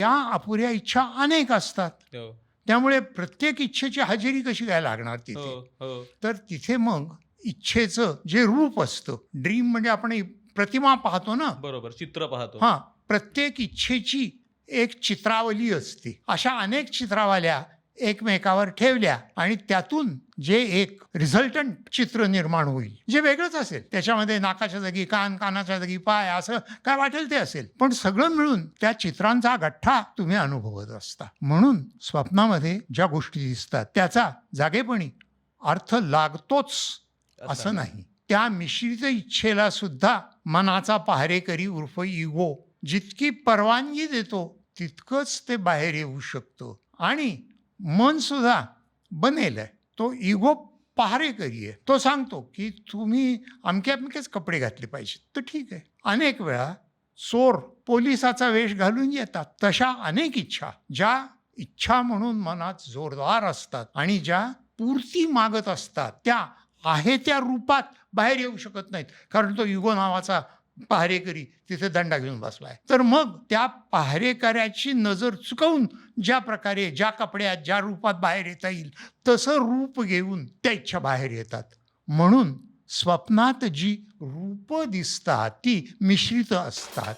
त्या अपुऱ्या इच्छा अनेक असतात. हो, त्यामुळे प्रत्येक इच्छेची हजेरी कशी काय लागणार हो, तिथे? हो. तर तिथे मग इच्छेचं जे रूप असतं, ड्रीम म्हणजे आपण प्रतिमा पाहतो ना, बरोबर. चित्र पाहतो. हां, प्रत्येक इच्छेची एक चित्रावली असते. अशा अनेक चित्रावल्या एकमेकावर ठेवल्या आणि त्यातून जे एक रिझल्टंट चित्र निर्माण होईल, जे वेगळंच असेल. त्याच्यामध्ये नाकाच्या जागी कान, कानाच्या जागी पाय, असं काय वाटेल ते असेल. पण सगळं मिळून त्या चित्रांचा गठ्ठा तुम्ही अनुभवत असता. म्हणून स्वप्नामध्ये ज्या गोष्टी दिसतात त्याचा जागेपणी अर्थ लागतोच असं नाही. त्या मिश्रित इच्छेला सुद्धा मनाचा पहारेकरी उर्फ इगो जितकी परवानगी देतो तितकंच ते बाहेर येऊ शकतं. आणि मन सुद्धा बनेल आहे. तो इगो पहारेकरी आहे. तो सांगतो की तुम्ही अमके अमकेच कपडे घातले पाहिजेत. तर ठीक आहे. अनेक वेळा चोर पोलिसाचा वेश घालून येतात. तशा अनेक इच्छा, ज्या इच्छा म्हणून मनात जोरदार असतात आणि ज्या पूर्ती मागत असतात, त्या आहे त्या रूपात बाहेर येऊ शकत नाहीत. कारण तो इगो नावाचा पहारेकरी तिथे दंडा घेऊन बसलाय. तर मग त्या पहारेकऱ्याची नजर चुकवून ज्या प्रकारे, ज्या कपड्यात, ज्या रूपात बाहेर येता येईल तसं रूप घेऊन त्या इच्छा बाहेर येतात. म्हणून स्वप्नात जी रूपं दिसतात ती मिश्रित असतात.